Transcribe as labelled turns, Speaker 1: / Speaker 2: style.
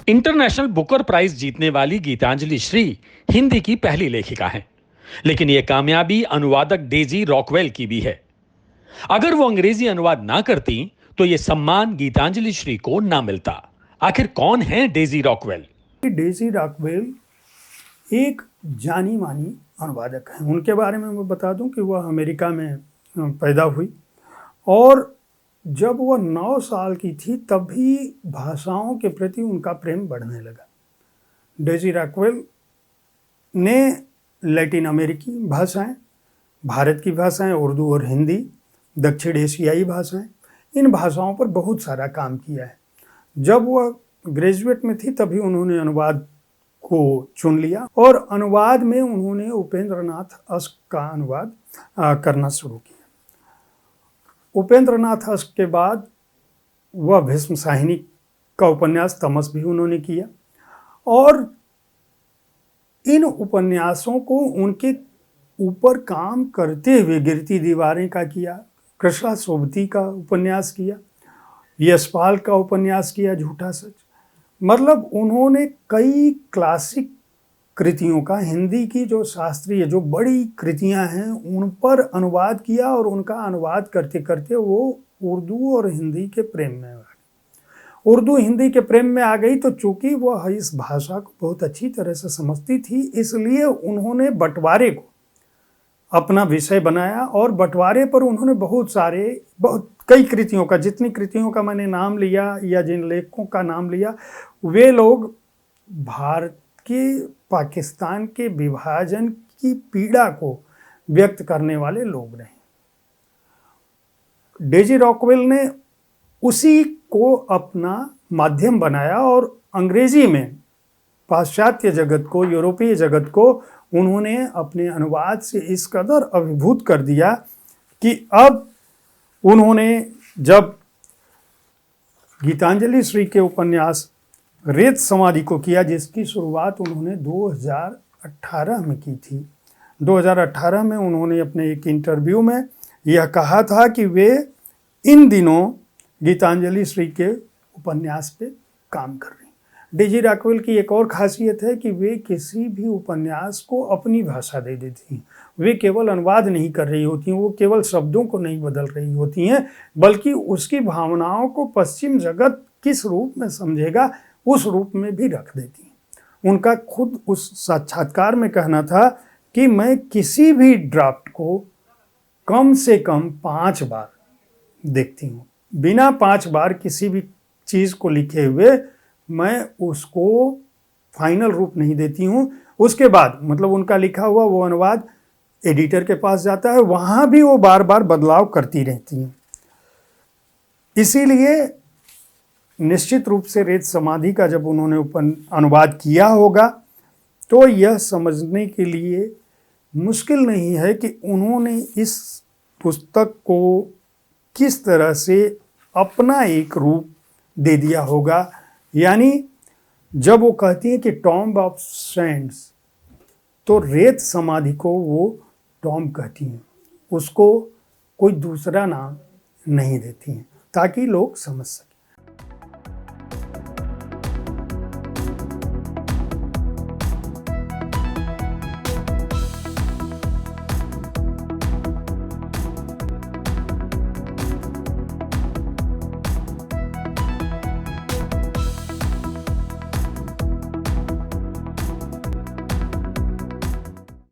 Speaker 1: International Booker prize जीतने वाली गीतांजलि श्री हिंदी की पहली लेखिका हैं। लेकिन यह कामयाबी अनुवादक डेजी रॉकवेल की भी है। अगर वो अंग्रेजी अनुवाद ना करती तो यह सम्मान गीतांजलि श्री को ना मिलता। आखिर कौन है डेजी रॉकवेल?
Speaker 2: डेजी रॉकवेल एक जानी मानी अनुवादक हैं। उनके बारे में मैं बता दूं कि वह अमेरिका में पैदा हुई और जब वह 9 साल की थी तभी भाषाओं के प्रति उनका प्रेम बढ़ने लगा। डेजी रॉकवेल ने लैटिन अमेरिकी भाषाएं, भारत की भाषाएं, उर्दू और हिंदी, दक्षिण एशियाई भाषाएं, इन भाषाओं पर बहुत सारा काम किया है। जब वह ग्रेजुएट में थी तभी उन्होंने अनुवाद को चुन लिया और अनुवाद में उन्होंने उपेंद्र नाथ अश्क का अनुवाद करना शुरू किया। उपेंद्र नाथ अश्क के बाद वह भीष्म साहिनी का उपन्यास तमस भी उन्होंने किया और इन उपन्यासों को उनके ऊपर काम करते हुए गिरती दीवारें का किया, कृष्णा सोबती का उपन्यास किया, यशपाल का उपन्यास किया झूठा सच। मतलब उन्होंने कई क्लासिक कृतियों का, हिंदी की जो शास्त्रीय जो बड़ी कृतियां हैं उन पर अनुवाद किया और उनका अनुवाद करते करते वो उर्दू और हिंदी के प्रेम में आ गई। उर्दू हिंदी के प्रेम में आ गई तो चूंकि वह इस भाषा को बहुत अच्छी तरह से समझती थी, इसलिए उन्होंने बंटवारे को अपना विषय बनाया और बंटवारे पर उन्होंने बहुत कई कृतियों का, जितनी कृतियों का मैंने नाम लिया या जिन लेखकों का नाम लिया, वे लोग भारत के पाकिस्तान के विभाजन की पीड़ा को व्यक्त करने वाले लोग रहे। डेजी रॉकवेल ने उसी को अपना माध्यम बनाया और अंग्रेजी में पाश्चात्य जगत को, यूरोपीय जगत को उन्होंने अपने अनुवाद से इस कदर अभिभूत कर दिया कि अब उन्होंने जब गीतांजलि श्री के उपन्यास रेत समाधि को किया, जिसकी शुरुआत उन्होंने 2018 में की थी। 2018 में उन्होंने अपने एक इंटरव्यू में यह कहा था कि वे इन दिनों गीतांजलि श्री के उपन्यास पे काम कर रही हैं। डेजी रॉकवेल की एक और खासियत है कि वे किसी भी उपन्यास को अपनी भाषा दे देती हैं। वे केवल अनुवाद नहीं कर रही होती हैं, वो केवल शब्दों को नहीं बदल रही होती हैं, बल्कि उसकी भावनाओं को पश्चिम जगत किस रूप में समझेगा उस रूप में भी रख देती हैं। उनका खुद उस साक्षात्कार में कहना था कि मैं किसी भी ड्राफ्ट को कम से कम 5 बार देखती हूँ। बिना 5 बार किसी भी चीज़ को लिखे हुए मैं उसको फाइनल रूप नहीं देती हूँ। उसके बाद मतलब उनका लिखा हुआ वो अनुवाद एडिटर के पास जाता है, वहाँ भी वो बार बार बदलाव करती रहती हैं। इसीलिए निश्चित रूप से रेत समाधि का जब उन्होंने अनुवाद किया होगा तो यह समझने के लिए मुश्किल नहीं है कि उन्होंने इस पुस्तक को किस तरह से अपना एक रूप दे दिया होगा। यानी जब वो कहती हैं कि टॉम्ब ऑफ सैंड्स, तो रेत समाधि को वो टॉम्ब कहती हैं, उसको कोई दूसरा नाम नहीं देती हैं ताकि लोग समझ सकें।